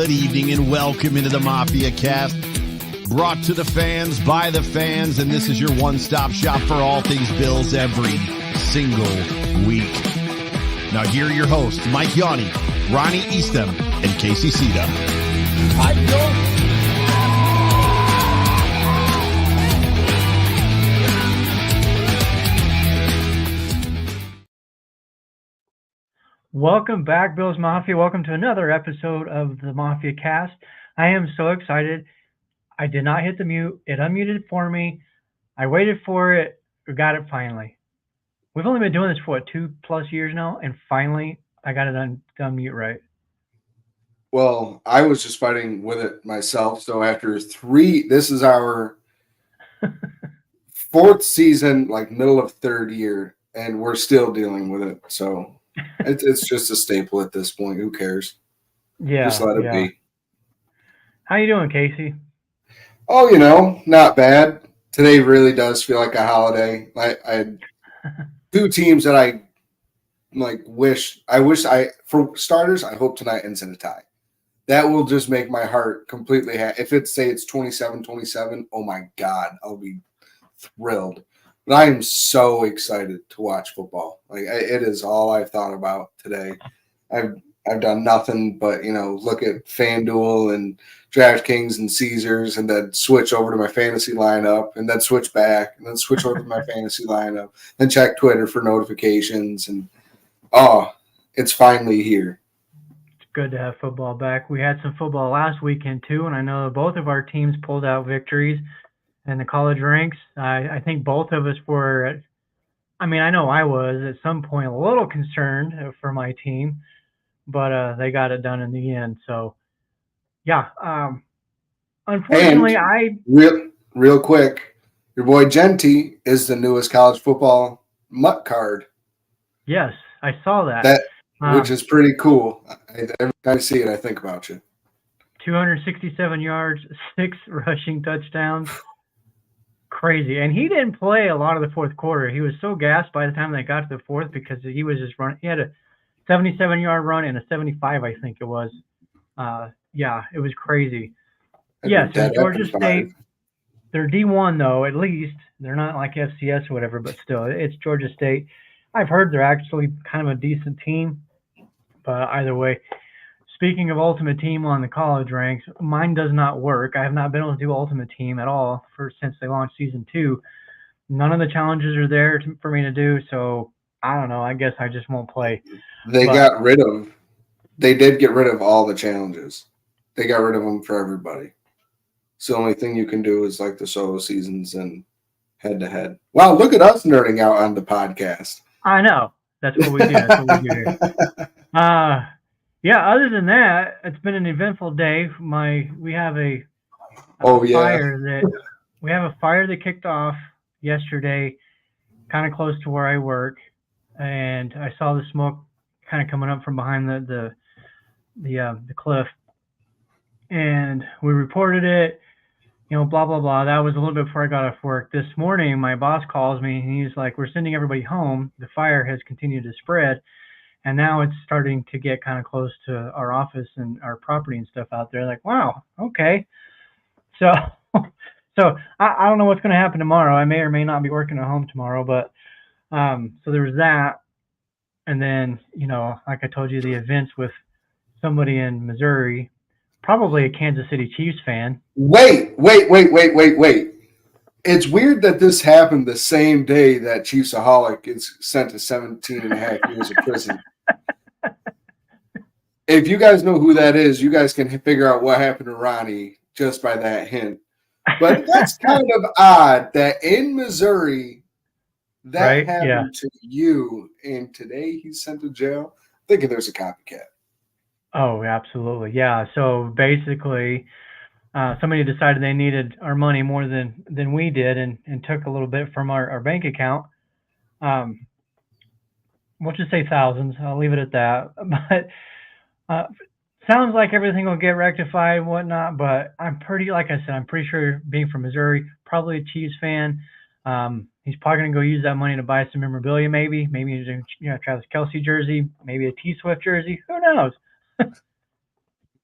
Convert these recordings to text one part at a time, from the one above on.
Good evening and welcome into the Mafia cast, brought to the fans by the fans, and this is your one-stop shop for all things Bills every single week. Now here are your hosts, Mike Yanni, Ronnie Eastham, and Casey Ceda. Welcome back, Bills Mafia. Welcome to another episode of the Mafia cast. I am so excited. I did not hit the mute. It unmuted for me. I waited for it. We got it finally. We've only been doing this for, 2+ years now, and finally I got it done mute right. Well, I was just fighting with it myself. So after this is our fourth season, like middle of third year, and we're still dealing with it. So it's just a staple at this point. Who cares? Yeah. Just let it be. How you doing, Casey? Oh, not bad. Today really does feel like a holiday. I had two teams that I wish for starters, I hope tonight ends in a tie. That will just make my heart completely happy. If it's 27-27, oh my God, I'll be thrilled. But I am so excited to watch football. It is all I've thought about today. I've done nothing but look at FanDuel and DraftKings and Caesars, and then switch over to my fantasy lineup, and then switch back, and then switch over to my fantasy lineup, and check Twitter for notifications, and it's finally here. It's good to have football back. We had some football last weekend too, and I know both of our teams pulled out victories in the college ranks. I think both of us were. I know I was at some point a little concerned for my team, but they got it done in the end. So, yeah. Unfortunately, real quick, your boy Genty is the newest college football mutt card. Yes, I saw that. Which is pretty cool. Every time I see it, I think about you. 267 yards, 6 rushing touchdowns. Crazy. And he didn't play a lot of the fourth quarter. He was so gassed by the time they got to the fourth because he was just running. He had a 77-yard run and a 75, I think it was. Yeah, it was crazy. Yes, Georgia State. They're D1, though, at least. They're not like FCS or whatever, but still, it's Georgia State. I've heard they're actually kind of a decent team, but either way. Speaking of Ultimate Team on the college ranks, mine does not work. I have not been able to do Ultimate Team at all since they launched Season 2. None of the challenges are there for me to do, so I don't know. I guess I just won't play. They did get rid of all the challenges. They got rid of them for everybody. So the only thing you can do is like the solo seasons and head-to-head. Wow, look at us nerding out on the podcast. I know. That's what we do. That's what we do here. Yeah, other than that, it's been an eventful day. We have a fire that kicked off yesterday, kind of close to where I work, and I saw the smoke kind of coming up from behind the cliff, and we reported it. Blah blah blah. That was a little bit before I got off work. This morning, my boss calls me, and he's like, "We're sending everybody home. The fire has continued to spread." And now it's starting to get kind of close to our office and our property and stuff out there. Like, wow, okay. So I don't know what's going to happen tomorrow. I may or may not be working at home tomorrow, but so there was that. And then, like I told you, the events with somebody in Missouri, probably a Kansas City Chiefs fan. Wait. It's weird that this happened the same day that Chiefsaholic is sent to 17 and a half years of prison. If you guys know who that is, you guys can figure out what happened to Ronnie just by that hint. But that's kind of odd that in Missouri that happened to you, and today he's sent to jail. Thinking there's a copycat. Oh, absolutely. Yeah. So basically, somebody decided they needed our money more than we did and took a little bit from our bank account. We'll just say thousands. I'll leave it at that. But sounds like everything will get rectified and whatnot. But I'm pretty sure, being from Missouri, probably a Chiefs fan. He's probably going to go use that money to buy some memorabilia, maybe a Travis Kelce jersey, maybe a T Swift jersey. Who knows?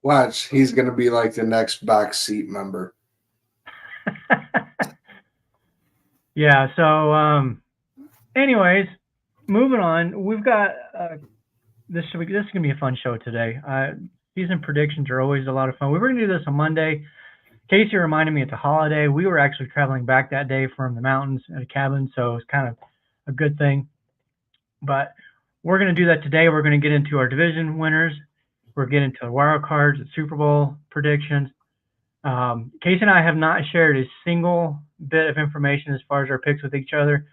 Watch, he's going to be like the next box seat member. Yeah. So, anyways, moving on. We've got this is gonna be a fun show today. Season predictions are always a lot of fun. We were gonna do this on Monday. Casey reminded me it's a holiday. We were actually traveling back that day from the mountains at a cabin, so it's kind of a good thing. But we're going to do that today. We're going to get into our division winners. We're getting into wild cards, the Super Bowl predictions. Casey and I have not shared a single bit of information as far as our picks with each other,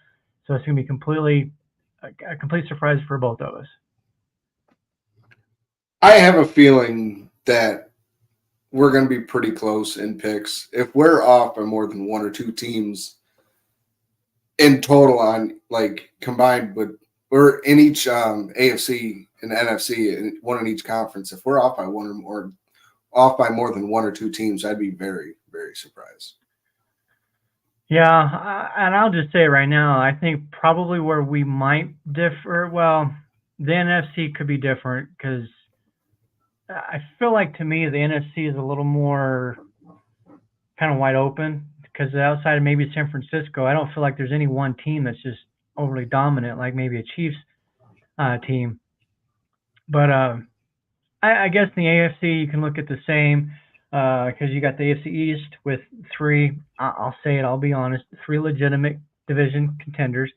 so it's going to be a complete surprise for both of us. I have a feeling that we're going to be pretty close in picks. If we're off by more than one or two teams in total on like combined, but we're in each AFC and NFC, one in each conference. If we're off by one or more, off by more than one or two teams, I'd be very, very surprised. Yeah, and I'll just say right now, I think probably where we might differ, well, the NFC could be different because I feel like to me the NFC is a little more kind of wide open because outside of maybe San Francisco, I don't feel like there's any one team that's just overly dominant like maybe a Chiefs team. But I guess in the AFC you can look at the same because you got the AFC East with three. I'll say it. I'll be honest. Three legitimate division contenders.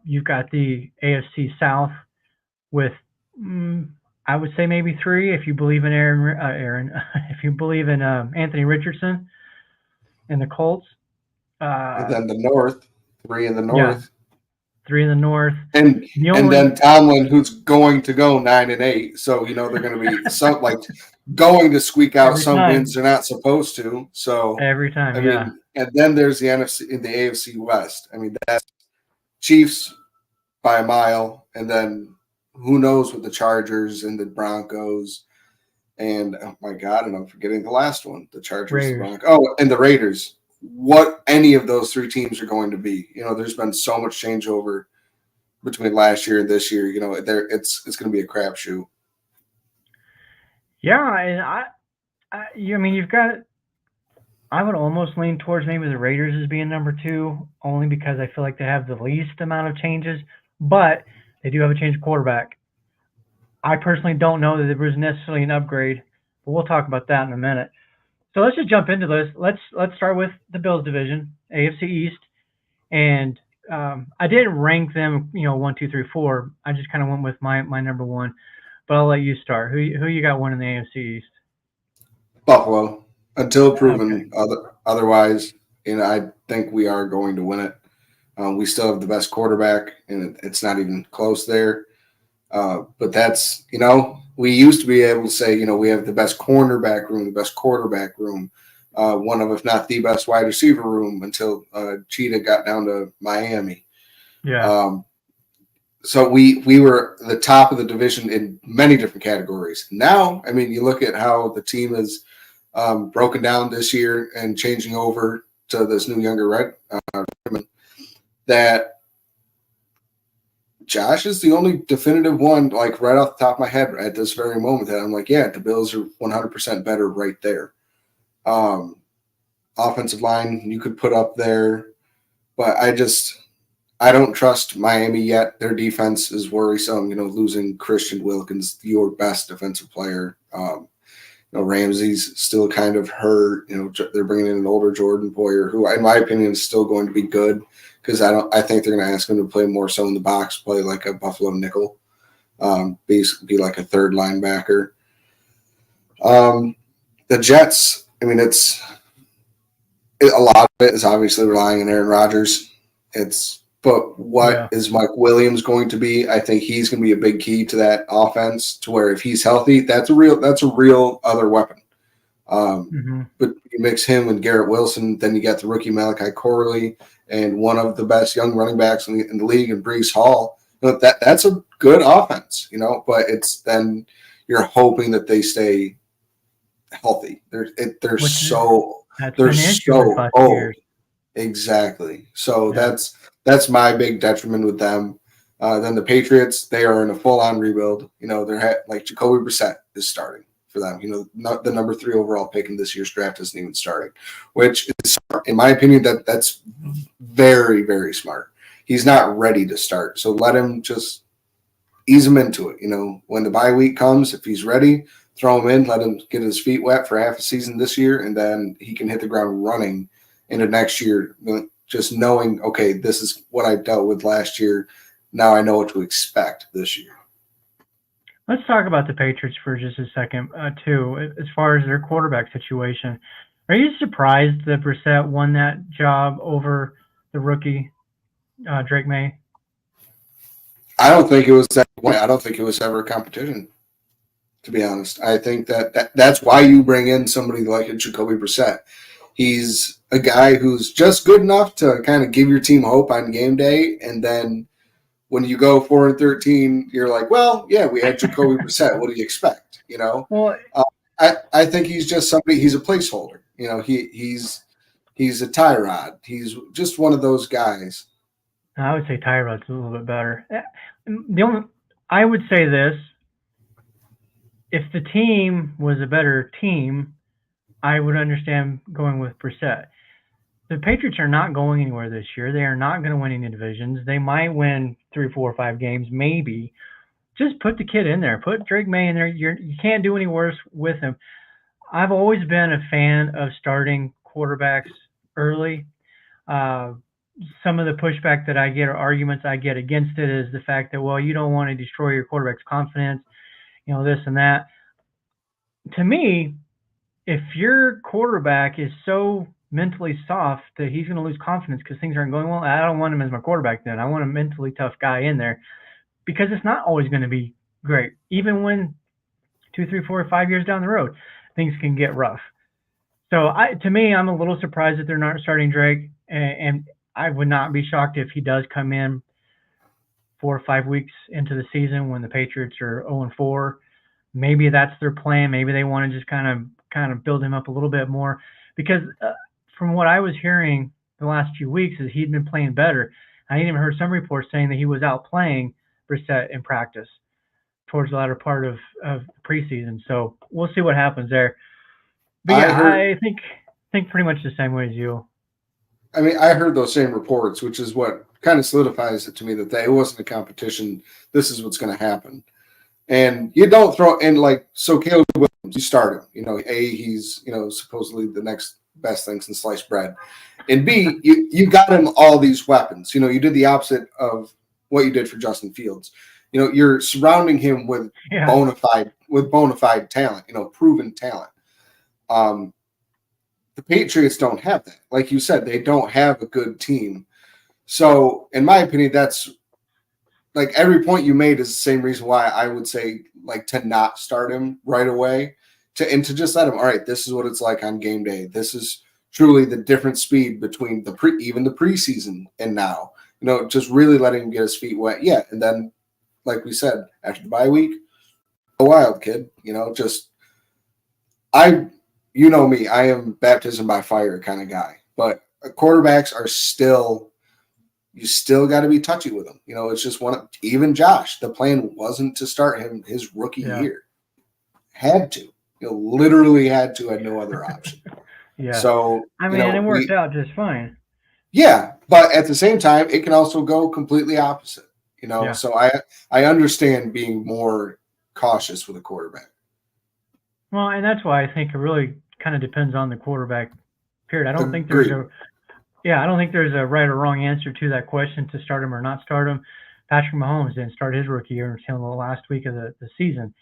You've got the AFC South with. I would say maybe three if you believe in Aaron if you believe in Anthony Richardson and the Colts. And then the North, three in the North. Yeah, three in the North. And then Tomlin, who's going to go 9-8. So, they're going to be going to squeak out some wins they're not supposed to. So every time, I mean, and then there's the NFC in the AFC West. I mean, that's Chiefs by a mile, and then who knows with the Chargers and the Broncos, and oh my God, and I'm forgetting the last one, the Chargers, the Broncos. Oh, and the Raiders. What any of those three teams are going to be. There's been so much changeover between last year and this year. It's going to be a crapshoot. Yeah, and you've got. I would almost lean towards maybe the Raiders as being number two, only because I feel like they have the least amount of changes, but they do have a change of quarterback. I personally don't know that there was necessarily an upgrade, but we'll talk about that in a minute. So let's just jump into this. Let's start with the Bills division, AFC East, and I didn't rank them, 1, 2, 3, 4. I just kind of went with my number one, but I'll let you start. Who you got winning the AFC East? Buffalo, until proven otherwise. I think we are going to win it. We still have the best quarterback, and it's not even close there. But that's, we used to be able to say, we have the best cornerback room, the best quarterback room, one of, if not the best wide receiver room until Cheetah got down to Miami. Yeah. So we were the top of the division in many different categories. Now, I mean, you look at how the team is broken down this year and changing over to this new younger regimen, that Josh is the only definitive one, like right off the top of my head at this very moment, that I'm like, yeah, the Bills are 100% better right there. Offensive line you could put up there, but I don't trust Miami yet. Their defense is worrisome. Losing Christian Wilkins, your best defensive player. Ramsey's still kind of hurt. They're bringing in an older Jordan Poyer, who, in my opinion, is still going to be good because I think they're going to ask him to play more so in the box, play like a Buffalo nickel, basically be like a third linebacker. The Jets, I mean, a lot of it is obviously relying on Aaron Rodgers. But what is Mike Williams going to be? I think he's going to be a big key to that offense, to where if he's healthy, that's a real other weapon. But you mix him and Garrett Wilson, then you got the rookie Malachi Corley and one of the best young running backs in the league, in Breece Hall. That's a good offense, but it's then you're hoping that they stay healthy. They're so old. Exactly. So that's my big detriment with them. Then the Patriots, they are in a full-on rebuild. They're like Jacoby Brissett is starting. for them. Not the number 3 overall pick in this year's draft isn't even starting, which is, in my opinion, that's very, very smart. He's not ready to start, so let him just ease him into it. When the bye week comes, if he's ready, throw him in, let him get his feet wet for half a season this year, and then he can hit the ground running into next year, just knowing, okay, this is what I dealt with last year. Now I know what to expect this year. Let's talk about the Patriots for just a second, too, as far as their quarterback situation. Are you surprised that Brissett won that job over the rookie, Drake May? I don't think it was that way. I don't think it was ever a competition, to be honest. I think that's why you bring in somebody like a Jacoby Brissett. He's a guy who's just good enough to kind of give your team hope on game day, and then when you go 4-13, you're like, well, yeah, we had Jacoby Brissett. What do you expect? Well, I think he's just somebody. He's a placeholder. He's a Tyrod. He's just one of those guys. I would say Tyrod's a little bit better. I would say this: if the team was a better team, I would understand going with Brissett. The Patriots are not going anywhere this year. They are not going to win any divisions. They might win 3, 4, or 5 games, maybe. Just put the kid in there. Put Drake May in there. You can't do any worse with him. I've always been a fan of starting quarterbacks early. Some of the pushback that I get or arguments I get against it is the fact that, well, you don't want to destroy your quarterback's confidence, this and that. To me, if your quarterback is so mentally soft that he's going to lose confidence because things aren't going well, I don't want him as my quarterback then. I want a mentally tough guy in there because it's not always going to be great. Even when 2, 3, 4, 5 years down the road, things can get rough. So to me, I'm a little surprised that they're not starting Drake, and I would not be shocked if he does come in 4 or 5 weeks into the season when the Patriots are 0-4. Maybe that's their plan. Maybe they want to just kind of build him up a little bit more because from what I was hearing the last few weeks is he'd been playing better. I even heard some reports saying that he was out playing Brissett in practice towards the latter part of preseason. So we'll see what happens there. But yeah, I think pretty much the same way as you. I mean, I heard those same reports, which is what kind of solidifies it to me that it wasn't a competition. This is what's going to happen. And you don't throw in so Caleb Williams, you start him. He's, supposedly the next best thing since sliced bread. And B, you got him all these weapons. You did the opposite of what you did for Justin Fields. You're surrounding him with bona fide talent, proven talent. The Patriots don't have that. Like you said, they don't have a good team. So, in my opinion, that's every point you made is the same reason why I would say to not start him right away, to just let him. All right, this is what it's like on game day. This is truly the different speed between even the preseason and now. Just really letting him get his feet wet. Yeah, and then like we said, after the bye week, go wild, kid. You know me, I am baptism by fire kind of guy. But quarterbacks are you still got to be touchy with them. It's just even Josh, the plan wasn't to start him his rookie year. Had to. Literally had to, had no other option. Yeah. So, I mean, it worked out just fine. Yeah, but at the same time, it can also go completely opposite. So I understand being more cautious with a quarterback. Well, and that's why I think it really kind of depends on the quarterback. Period. I don't think there's a right or wrong answer to that question to start him or not start him. Patrick Mahomes didn't start his rookie year until the last week of the season.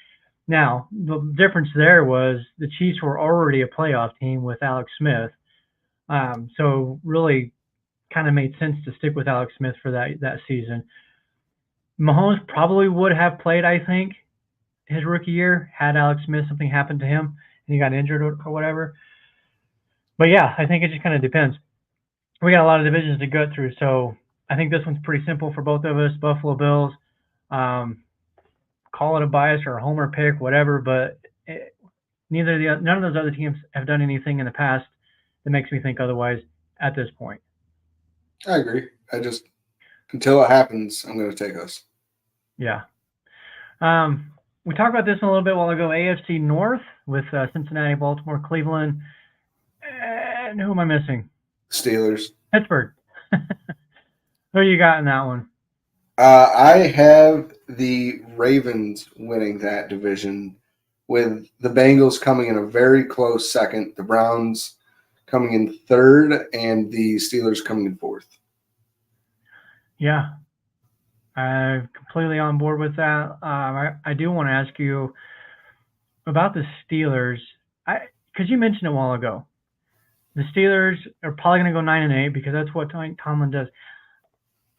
Now, the difference there was the Chiefs were already a playoff team with Alex Smith. So really kind of made sense to stick with Alex Smith for that season. Mahomes probably would have played, I think, his rookie year had Alex Smith something happened to him and he got injured or whatever. But yeah, I think it just kind of depends. We got a lot of divisions to go through, so I think this one's pretty simple for both of us. Buffalo Bills, call it a bias or a homer pick, whatever. But none of those other teams have done anything in the past that makes me think otherwise at this point. I agree. Until it happens, I'm going to take us. Yeah. We talked about this a little bit while ago. AFC North. with Cincinnati, Baltimore, Cleveland, and who am I missing? Steelers. Pittsburgh. Who you got in that one? I have the Ravens winning that division, with the Bengals coming in a very close second, the Browns coming in third, and the Steelers coming in fourth. Yeah, I'm completely on board with that. I do want to ask you about the Steelers, because you mentioned it a while ago. The Steelers are probably going to go 9-8 because that's what Tomlin does.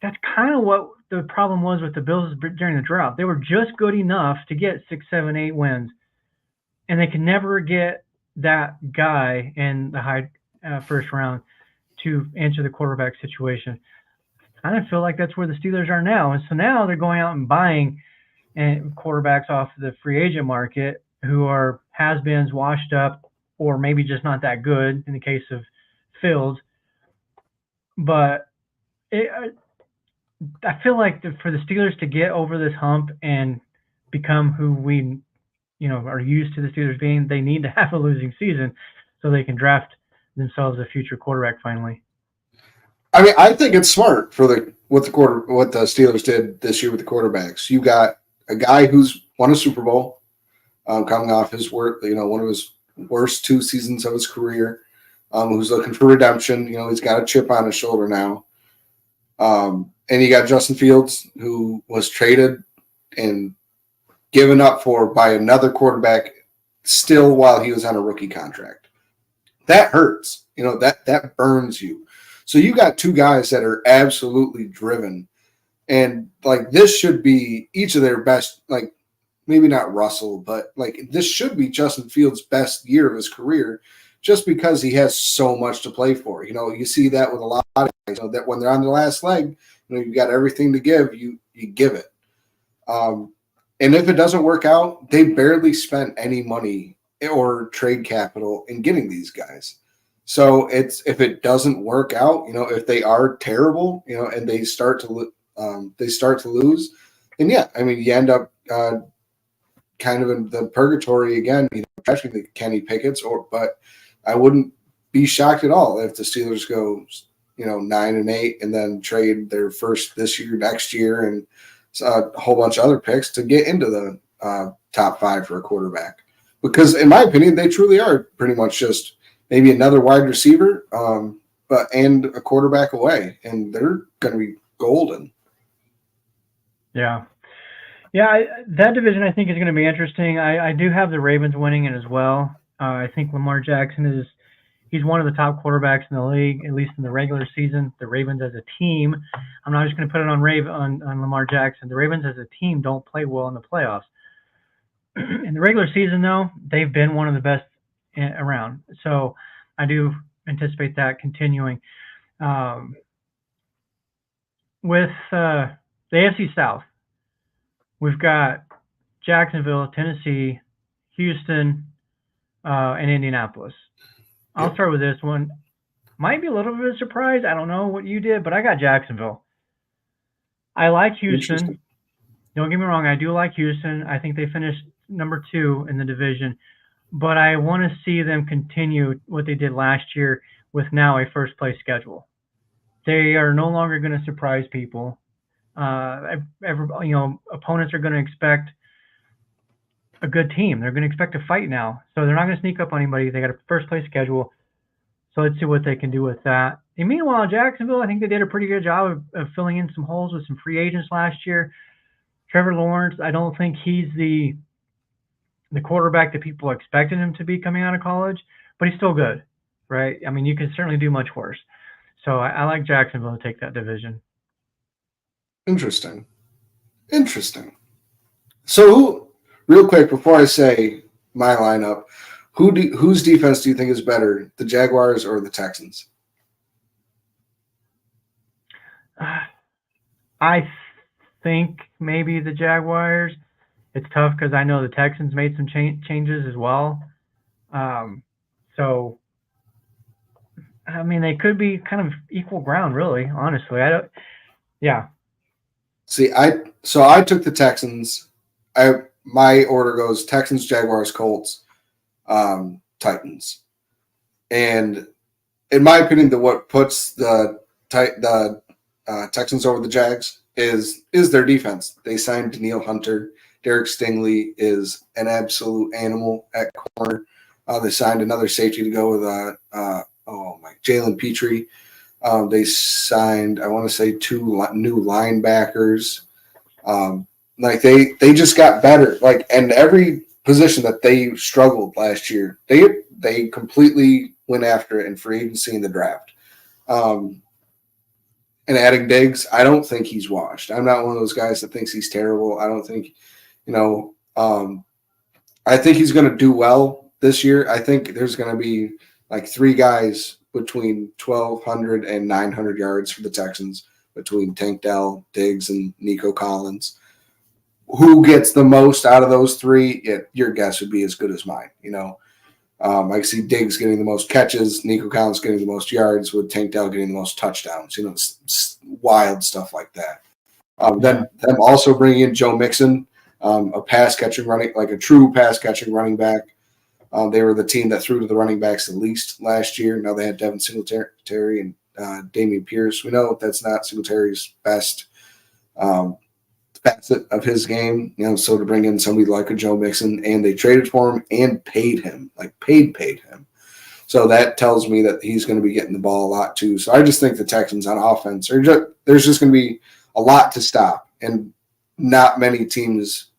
That's kind of what the problem was with the Bills during the drought. They were just good enough to get 6, 7, 8 wins, and they could never get that guy in the high first round to answer the quarterback situation. I kind of feel like that's where the Steelers are now. And so now they're going out and buying quarterbacks off the free agent market who are has-beens, washed up, or maybe just not that good in the case of Fields. But I feel like for the Steelers to get over this hump and become who we, are used to the Steelers being, they need to have a losing season so they can draft themselves a future quarterback finally. I mean, I think it's smart for what the Steelers did this year with the quarterbacks. You got a guy who's won a Super Bowl, coming off his work, one of his worst 2 seasons of his career, who's looking for redemption. He's got a chip on his shoulder now. And you got Justin Fields, who was traded and given up for by another quarterback still while he was on a rookie contract. That hurts. That burns you. So you got 2 guys that are absolutely driven. And this should be each of their best, maybe not Russell, but this should be Justin Fields' best year of his career, just because he has so much to play for. You see that with a lot of guys, that when they're on the last leg, you've got everything to give, you give it. And if it doesn't work out, they barely spent any money or trade capital in getting these guys. So if it doesn't work out, if they are terrible, and they start to lose, then yeah, I mean, you end up kind of in the purgatory again, especially the Kenny Pickett's, but I wouldn't be shocked at all if the Steelers go, 9-8 and then trade their first this year, next year, and a whole bunch of other picks to get into the top 5 for a quarterback. Because in my opinion, they truly are pretty much just maybe another wide receiver, and a quarterback away, and they're going to be golden. Yeah. Yeah, that division I think is going to be interesting. I do have the Ravens winning it as well. I think Lamar Jackson he's one of the top quarterbacks in the league, at least in the regular season. The Ravens as a team, I'm not just going to put it on Lamar Jackson. The Ravens as a team don't play well in the playoffs. In the regular season, though, they've been one of the best around. So I do anticipate that continuing. With the AFC South, we've got Jacksonville, Tennessee, Houston, and Indianapolis. I'll start with this one. Might be a little bit of a surprise. I don't know what you did, but I got Jacksonville. I like Houston. Don't get me wrong. I do like Houston. I think they finished number 2 in the division, but I want to see them continue what they did last year with now a first-place schedule. They are no longer going to surprise people. Opponents are going to expect a good team. They're going to expect a fight now. So they're not going to sneak up on anybody. They got a first-place schedule. So let's see what they can do with that. And meanwhile, Jacksonville, I think they did a pretty good job of filling in some holes with some free agents last year. Trevor Lawrence, I don't think he's the quarterback that people expected him to be coming out of college, but he's still good, right? I mean, you can certainly do much worse. So I like Jacksonville to take that division. Interesting. So, real quick, before I say my lineup, whose defense do you think is better, the Jaguars or the Texans? I think maybe the Jaguars. It's tough because I know the Texans made some changes as well. So, I mean, they could be kind of equal ground, really, honestly. Yeah. See, I took the Texans. My order goes Texans, Jaguars, Colts. Titans. And in my opinion, what puts the Texans over the Jags is their defense. They signed Danielle Hunter. Derek Stingley is an absolute animal at corner. They signed another safety to go with Jalen Petrie. They signed, I want to say, 2 new linebackers. They just got better. And every position that they struggled last year, they completely went after it in free agency in the draft. And adding Diggs, I don't think he's washed. I'm not one of those guys that thinks he's terrible. I don't think, I think he's going to do well this year. I think there's going to be 3 guys between 1,200 and 900 yards for the Texans, between Tank Dell, Diggs, and Nico Collins. Who gets the most out of those 3? Your guess would be as good as mine. I see Diggs getting the most catches, Nico Collins getting the most yards, with Tank Dell getting the most touchdowns. Wild stuff like that. Then them also bringing in Joe Mixon, a true pass catching running back. They were the team that threw to the running backs the least last year. Now they had Devin Singletary and Dameon Pierce. We know that's not Singletary's best facet of his game. So to bring in somebody like a Joe Mixon, and they traded for him and paid him, paid him. So that tells me that he's going to be getting the ball a lot too. So I just think the Texans on offense there's just going to be a lot to stop, and not many teams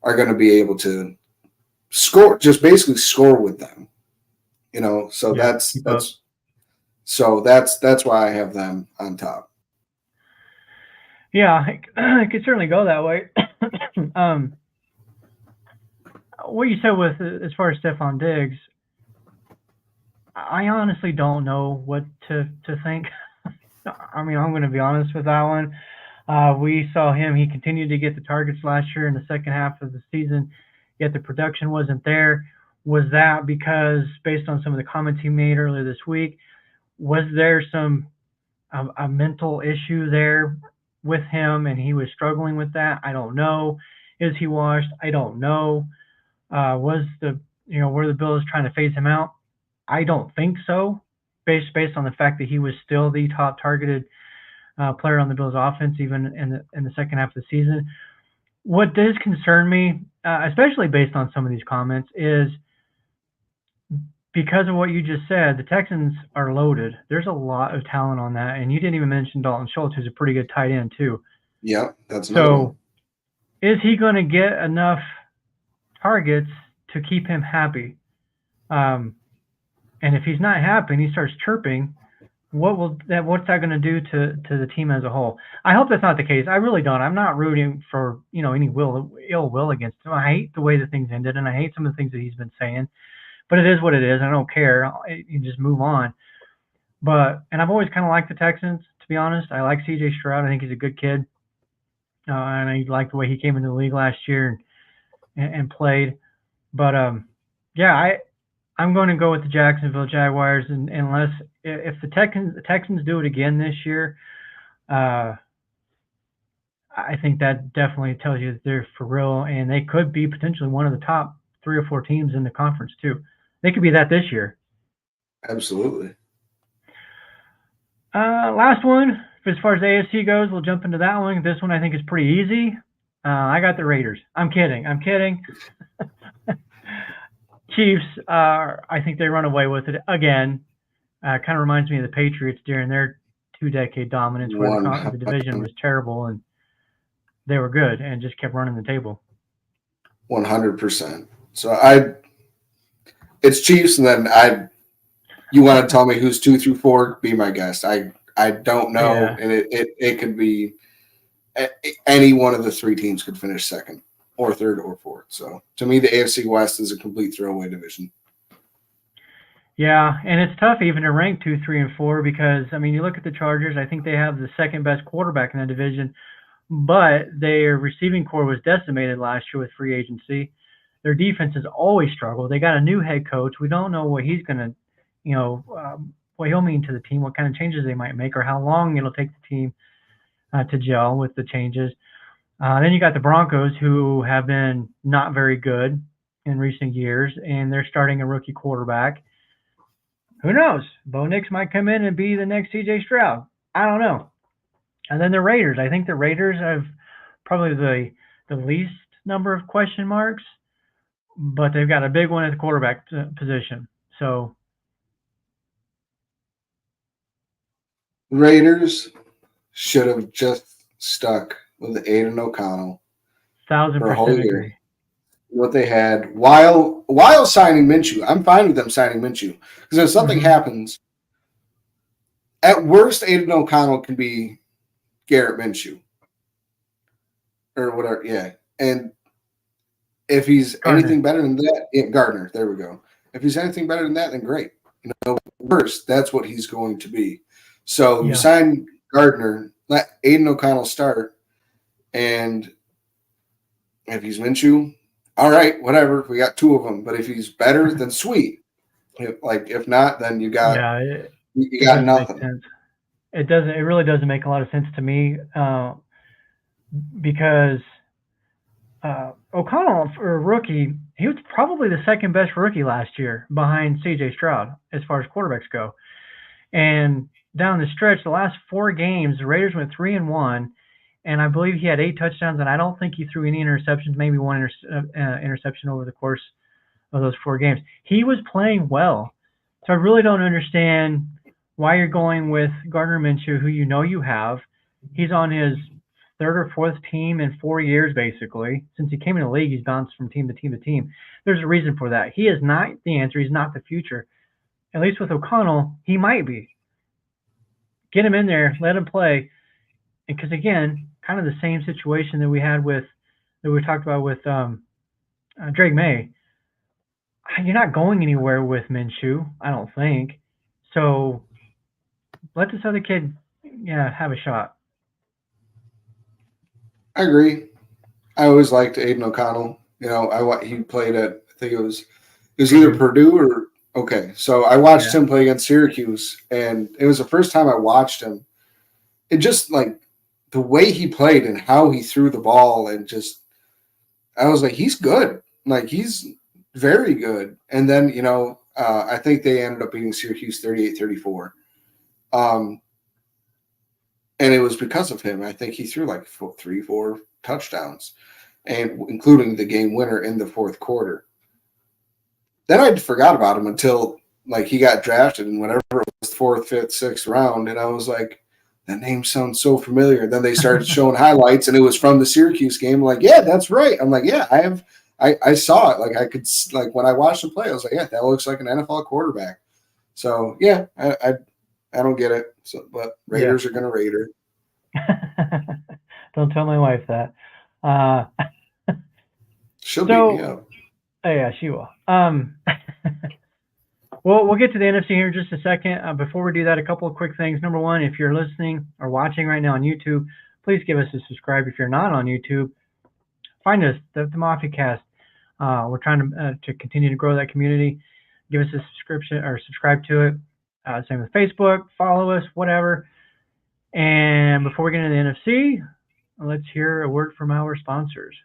are going to be able to score, just basically score with them. So that's why I have them on top. Yeah, it could certainly go that way. What you said with as far as Stephon Diggs, I honestly don't know what to think. I mean, I'm going to be honest with that one. We saw him. He continued to get the targets last year in the second half of the season, yet the production wasn't there. Was that because, based on some of the comments he made earlier this week, was there some a mental issue there with him and he was struggling with that? I don't know. Is he washed? I don't know. Were the Bills trying to phase him out? I don't think so, based on the fact that he was still the top targeted player on the Bills offense, even in the second half of the season. What does concern me, especially based on some of these comments, is because of what you just said, the Texans are loaded. There's a lot of talent on that, and you didn't even mention Dalton Schultz, who's a pretty good tight end too. Yeah, that's another one. Is he going to get enough targets to keep him happy? And if he's not happy and he starts chirping, what's that going to do to the team as a whole? I hope that's not the case. I really don't. I'm not rooting for any ill will against him. I hate the way the things ended, and I hate some of the things that he's been saying. But it is what it is. I don't care. You just move on. And I've always kind of liked the Texans, to be honest. I like C.J. Stroud. I think he's a good kid. And I like the way he came into the league last year and played. But, I'm going to go with the Jacksonville Jaguars, and unless if the Texans do it again this year, I think that definitely tells you that they're for real, and they could be potentially one of the top 3 or 4 teams in the conference too. They could be that this year. Absolutely. Last one, as far as AFC goes, we'll jump into that one. This one I think is pretty easy. I got the Raiders. I'm kidding. Chiefs, I think they run away with it again. Kind of reminds me of the Patriots during their 2-decade dominance, where the division was terrible and they were good and just kept running the table. 100%. So it's Chiefs, and then you want to tell me who's 2 through 4? Be my guest. I don't know, and it could be any one of the 3 teams could finish second or third or fourth. So to me, the AFC West is a complete throwaway division. Yeah, and it's tough even to rank 2, 3, and 4 because, I mean, you look at the Chargers, I think they have the second best quarterback in the division, but their receiving core was decimated last year with free agency. Their defense has always struggled. They got a new head coach. We don't know what he's going to, what he'll mean to the team, what kind of changes they might make, or how long it'll take the team to gel with the changes. Then you got the Broncos, who have been not very good, in recent years, and they're starting a rookie quarterback. Who knows? Bo Nix might come in and be the next C.J. Stroud. I don't know. And then the Raiders. I think the Raiders have probably the least number of question marks, but they've got a big one at the quarterback position. So Raiders should have just stuck with Aiden O'Connell 1,000% agree. What they had while signing Minshew. I'm fine with them signing Minshew because if something happens, at worst, Aiden O'Connell can be Garrett Minshew or whatever. Yeah, and if he's anything better than that, Gardner. There we go. If he's anything better than that, then great. Worst, that's what he's going to be. So you sign Gardner, let Aiden O'Connell start, and if he's Minshew, all right, whatever. We got 2 of them. But if he's better, then sweet. If not, then you got nothing. It doesn't. It really doesn't make a lot of sense to me because O'Connell, for a rookie, he was probably the second best rookie last year behind C.J. Stroud as far as quarterbacks go. And down the stretch, the last 4 games, the Raiders went 3-1. And I believe he had 8 touchdowns, and I don't think he threw any interceptions, maybe 1 interception over the course of those 4 games. He was playing well. So I really don't understand why you're going with Gardner Minshew, who you have. He's on his 3rd or 4th team in 4 years, basically. Since he came in the league, he's bounced from team to team to team. There's a reason for that. He is not the answer. He's not the future. At least with O'Connell, he might be. Get him in there. Let him play. Because, again, kind of the same situation that we talked about with Drake May. You're not going anywhere with Minshew, I don't think. So let this other kid, have a shot. I agree. I always liked Aiden O'Connell. He played at, I think it was either Purdue or okay. So I watched him play against Syracuse, and it was the first time I watched him. It just the way he played and how he threw the ball, and just I was like, he's good. He's very good. And then I think they ended up beating Syracuse 38-34. And it was because of him. I think he threw 3-4 touchdowns, and including the game winner in the 4th quarter. Then I forgot about him until he got drafted in whatever it was, 4th, 5th, 6th round, and I was like, that name sounds so familiar. Then they started showing highlights, and it was from the Syracuse game. Yeah, that's right. I'm like, yeah, I saw it. I could when I watched him play, I was like, yeah, that looks like an NFL quarterback. So yeah, I don't get it. So, but Raiders are going to Raider. Don't tell my wife that. She'll beat me up. Oh, yeah, she will. Well, we'll get to the NFC here in just a second. Before we do that, a couple of quick things. Number one, if you're listening or watching right now on YouTube, please give us a subscribe. If you're not on YouTube, find us, the Mafia Cast. We're trying to continue to grow that community. Give us a subscription or subscribe to it. Same with Facebook. Follow us, whatever. And before we get into the NFC, let's hear a word from our sponsors.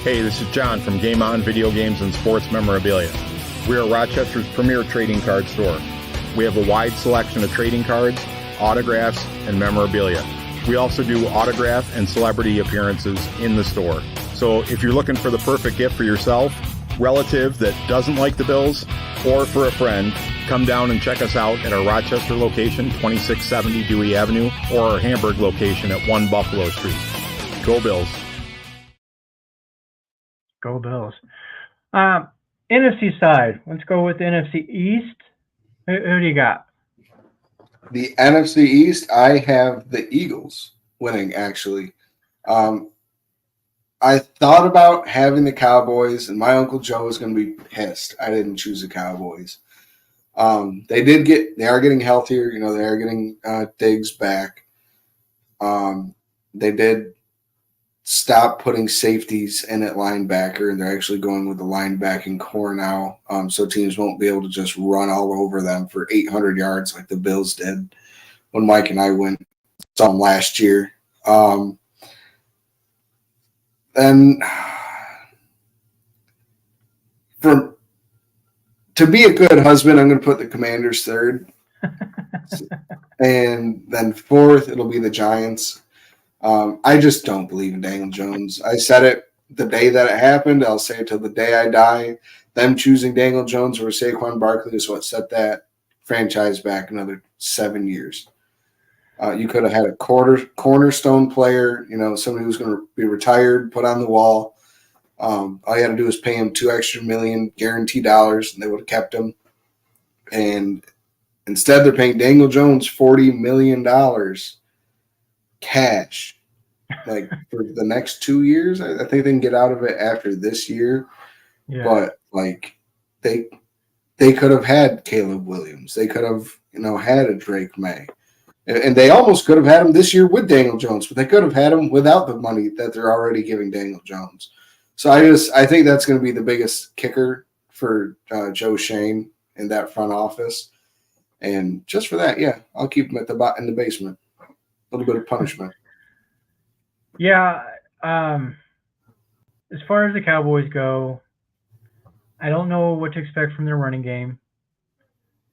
Hey, this is John from Game On Video Games and Sports Memorabilia. We are Rochester's premier trading card store. We have a wide selection of trading cards, autographs, and memorabilia. We also do autograph and celebrity appearances in the store. So if you're looking for the perfect gift for yourself, relative that doesn't like the Bills, or for a friend, come down and check us out at our Rochester location, 2670 Dewey Avenue, or our Hamburg location at 1 Buffalo Street. Go Bills. Go Bills. NFC side. Let's go with the NFC East. Who do you got? The NFC East, I have the Eagles winning, actually. I thought about having the Cowboys, and my Uncle Joe is going to be pissed I didn't choose the Cowboys. They are getting healthier. They are getting Diggs back. They did stop putting safeties in at linebacker, and they're actually going with the linebacking core now, so teams won't be able to just run all over them for 800 yards like the Bills did when Mike and I went some last year. And to be a good husband, I'm going to put the Commanders third. And then fourth, it'll be the Giants. I just don't believe in Daniel Jones. I said it the day that it happened. I'll say it till the day I die. Them choosing Daniel Jones over Saquon Barkley is what set that franchise back another 7 years. You could have had a cornerstone player, somebody who's going to be retired, put on the wall. All you had to do was pay him $2 extra million guaranteed dollars, and they would have kept him. And instead, they're paying Daniel Jones $40 million cash, like for the next 2 years. I think they can get out of it after this year. Yeah. But like they could have had Caleb Williams. They could have, had a Drake May. And they almost could have had him this year with Daniel Jones, but they could have had him without the money that they're already giving Daniel Jones. So I think that's going to be the biggest kicker for Joe Shane in that front office. And just for that, yeah, I'll keep him in the basement. A little bit of punishment. Yeah. As far as the Cowboys go, I don't know what to expect from their running game.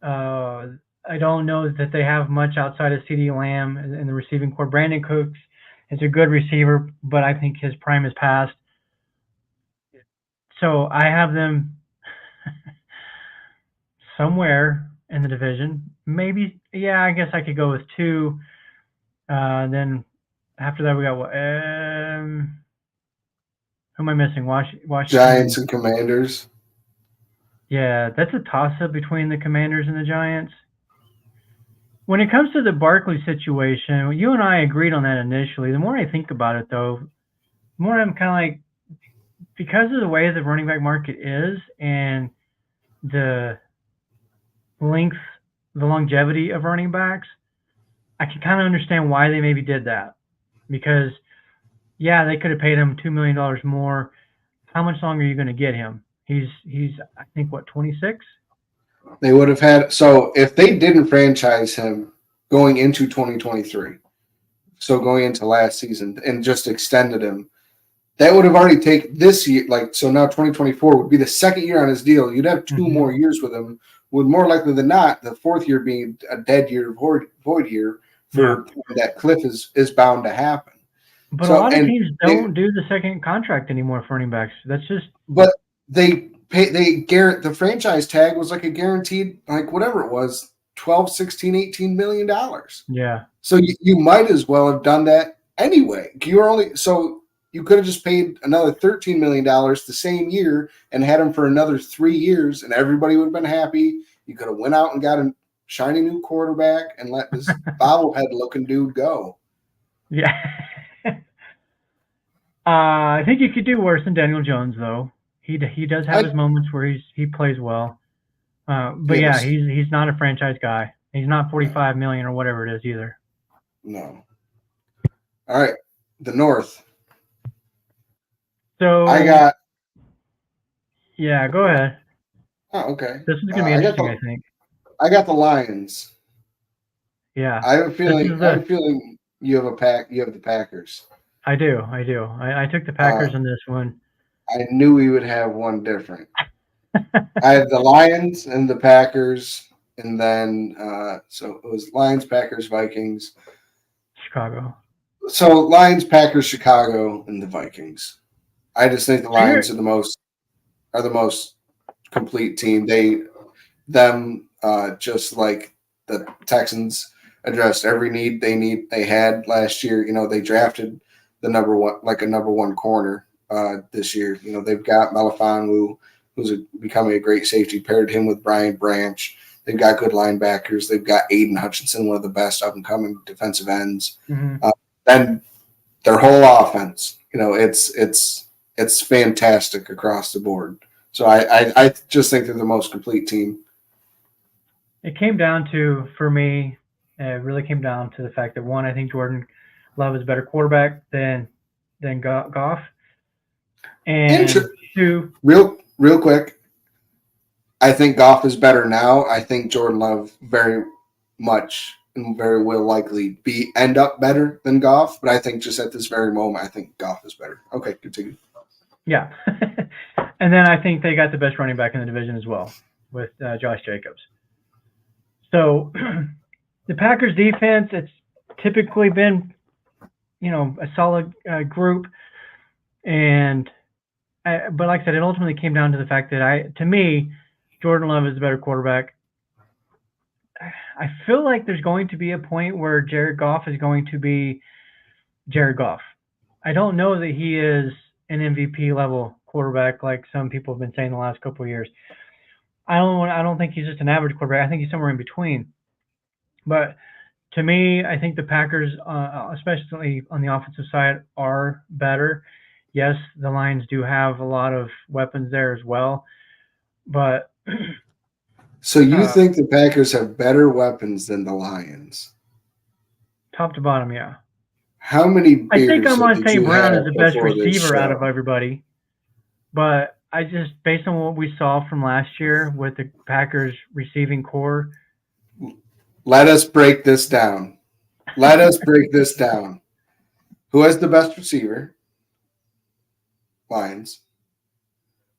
I don't know that they have much outside of CeeDee Lamb in the receiving corps. Brandon Cooks is a good receiver, but I think his prime is past. So I have them somewhere in the division. Maybe, yeah, I guess I could go with 2. Then after that, we got what? Who am I missing? Washington. Giants and Commanders. Yeah, that's a toss-up between the Commanders and the Giants. When it comes to the Barkley situation, you and I agreed on that initially. The more I think about it, though, the more I'm kind of like, because of the way the running back market is and the longevity of running backs, I can kind of understand why they maybe did that. Because, yeah, they could have paid him $2 million more. How much longer are you going to get him? He's I think, 26? They would have had – so if they didn't franchise him going into 2023, so going into last season and just extended him, that would have already taken this year. So now 2024 would be the second year on his deal. You'd have 2 more years with him, with more likely than not the fourth year being a dead year, void year for that cliff is bound to happen. But a lot of teams don't do the second contract anymore for running backs. That's just – But they the franchise tag was like a guaranteed, like whatever it was, 12, 16, 18 million dollars. Yeah. So you might as well have done that anyway. You could have just paid another $13 million the same year and had him for another 3 years, and everybody would have been happy. You could have went out and got a shiny new quarterback and let this bobblehead-looking dude go. Yeah. I think you could do worse than Daniel Jones, though. He does have his moments where he plays well. But yes. Yeah, he's not a franchise guy. He's not $45 million or whatever it is either. No. All right, the North. So I got. Yeah, go ahead. Oh, okay. This is going to be interesting, I think. I got the Lions. Yeah. I have a feeling you have the Packers. I do. I took the Packers in this one. I knew we would have one different. I have the Lions and the Packers, and then so it was Lions, Packers, Vikings, Chicago. So Lions, Packers, Chicago, and the Vikings. I just think the Lions are the most complete team. Just like the Texans addressed every need they had last year. They drafted the number one corner this year. They've got Melifonwu, who's becoming a great safety, paired him with Brian Branch. They've got good linebackers. They've got Aiden Hutchinson, one of the best up-and-coming defensive ends. Mm-hmm. And their whole offense, it's fantastic across the board. So I just think they're the most complete team. It came down to, for me, it really came down to the fact that, one, I think Jordan Love is a better quarterback than Goff. And two, real quick, I think Goff is better now. I think Jordan Love very much and very will likely end up better than Goff. But I think just at this very moment, I think Goff is better. Okay, continue. Yeah. And then I think they got the best running back in the division as well with Josh Jacobs. So the Packers defense, it's typically been, a solid group. But like I said, it ultimately came down to the fact that to me, Jordan Love is the better quarterback. I feel like there's going to be a point where Jared Goff is going to be Jared Goff. I don't know that he is an MVP level quarterback like some people have been saying the last couple of years. I don't think he's just an average quarterback. I think he's somewhere in between. But to me, I think the Packers, especially on the offensive side, are better. Yes, the Lions do have a lot of weapons there as well, but so you think the Packers have better weapons than the Lions? Top to bottom, yeah. How many beers I think I'm going to say Brown is the best before receiver out of everybody, but I just, based on what we saw from last year with the Packers receiving core. Let us break this down. Who has the best receiver? Lions.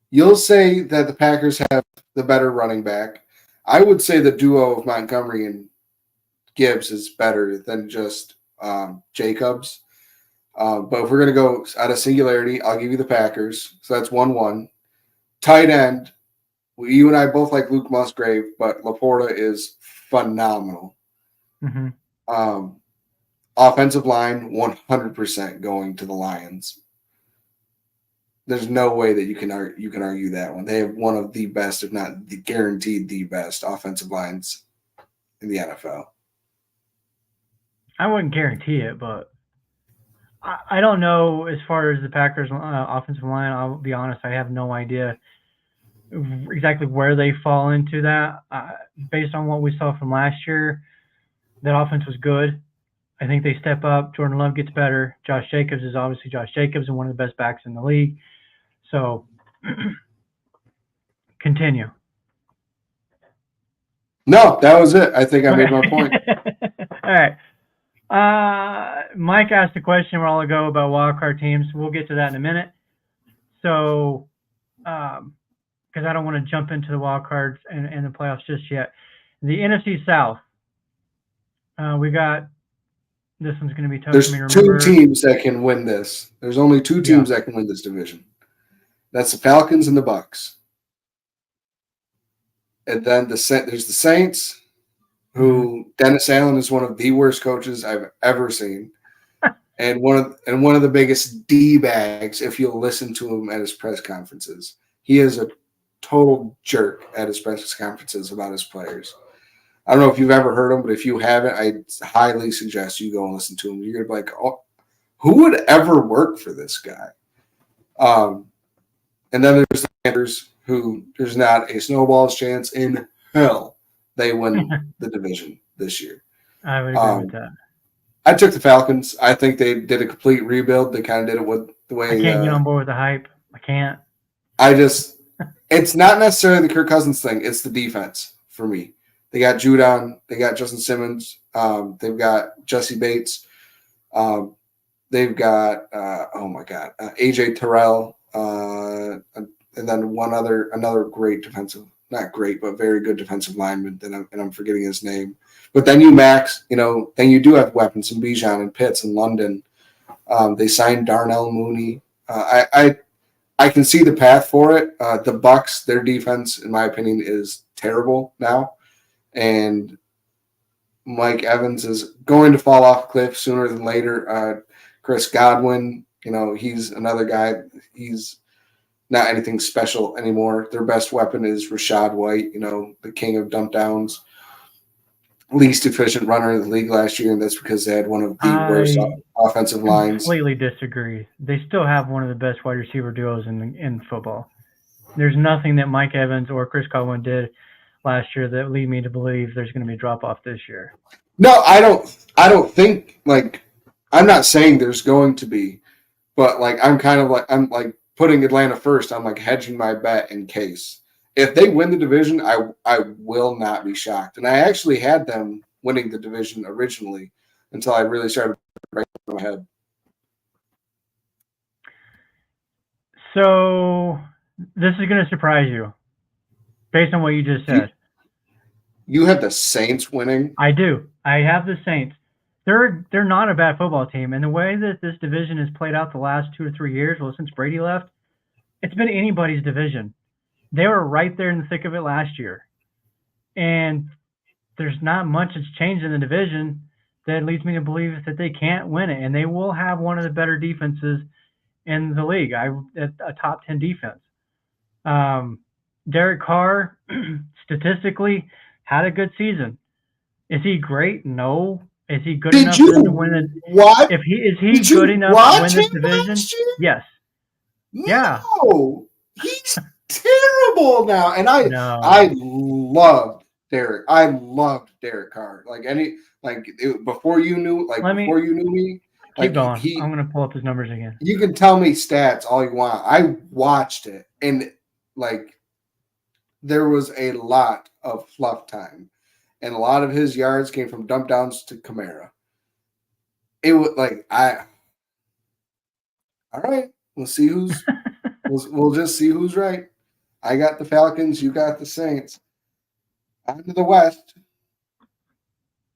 You'll say that the Packers have the better running back. I would say the duo of Montgomery and Gibbs is better than just Jacobs. But if we're going to go out of singularity, I'll give you the Packers. So that's 1-1. Tight end, you and I both like Luke Musgrave, but Laporta is phenomenal. Mm-hmm. Offensive line, 100% going to the Lions. There's no way that you can argue that one. They have one of the best, if not guaranteed the best, offensive lines in the NFL. I wouldn't guarantee it, but I don't know as far as the Packers offensive line. I'll be honest, I have no idea exactly where they fall into that. Based on what we saw from last year, that offense was good. I think they step up. Jordan Love gets better. Josh Jacobs is obviously Josh Jacobs and one of the best backs in the league. So, continue. No, that was it. I think I made my point. All right. Mike asked a question a while ago about wildcard teams. We'll get to that in a minute. So, because I don't want to jump into the wildcards and the playoffs just yet. The NFC South. We got. This one's going to be tough for me to remember. There's two teams that can win this. There's only two teams that can win this division. That's the Falcons and the Bucks. And then there's the Saints, who Dennis Allen is one of the worst coaches I've ever seen, and one of the biggest D-bags if you'll listen to him at his press conferences. He is a total jerk at his press conferences about his players. I don't know if you've ever heard him, but if you haven't, I highly suggest you go and listen to him. You're going to be like, oh, who would ever work for this guy? And then there's the Panthers, who there's not a snowball's chance in hell they win the division this year. I would agree with that. I took the Falcons. I think they did a complete rebuild. They kind of did it with the way. I can't get on board with the hype. I can't. It's not necessarily the Kirk Cousins thing. It's the defense for me. They got Judon. They got Justin Simmons. They've got Jesse Bates. They've got AJ Terrell. And then another great defensive, not great, but very good defensive lineman. And I'm forgetting his name. But then then you do have weapons in Bijan and Pitts and London. They signed Darnell Mooney. I can see the path for it. The Bucks, their defense, in my opinion, is terrible now. And Mike Evans is going to fall off a cliff sooner than later. Chris Godwin, he's another guy. He's not anything special anymore. Their best weapon is Rachaad White, the king of dump downs, least efficient runner in the league last year, and that's because they had one of the worst offensive lines. I completely disagree. They still have one of the best wide receiver duos in football. There's nothing that Mike Evans or Chris Godwin did last year that lead me to believe there's going to be a drop-off this year. No, I don't think, I'm not saying there's going to be, but I'm putting Atlanta first. I'm hedging my bet in case. If they win the division, I will not be shocked. And I actually had them winning the division originally until I really started breaking my head. So This is going to surprise you, based on what you just said. You have the Saints winning? I do. I have the Saints. They're not a bad football team, and the way that this division has played out the last 2 or 3 years, well, since Brady left, it's been anybody's division. They were right there in the thick of it last year, and there's not much that's changed in the division that leads me to believe that they can't win it, and they will have one of the better defenses in the league. A top 10 defense. Derek Carr, statistically, had a good season. Is he great? No. Is he good enough to win it? What? Is he good enough to win this division? Yes. Yeah. No, he's terrible now. And I loved Derek. I loved Derek Carr. Before you knew me. Keep going. I'm going to pull up his numbers again. You can tell me stats all you want. I watched it, and there was a lot of fluff time, and a lot of his yards came from dump downs to Kamara. It was all right. We'll see who's. we'll just see who's right. I got the Falcons. You got the Saints. On to the West.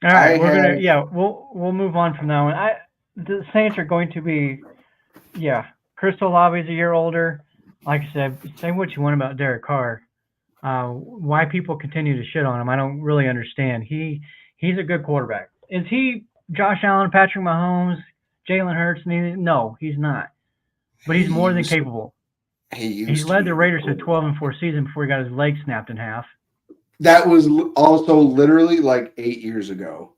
All right, we'll move on from that one. The Saints are going to be, Chris Olave's a year older. Like I said, say what you want about Derek Carr. Why people continue to shit on him, I don't really understand. He's a good quarterback. Is he Josh Allen, Patrick Mahomes, Jalen Hurts? No, he's not. But he's more than capable. He's led the Raiders to a 12-4 season before he got his leg snapped in half. That was also literally 8 years ago.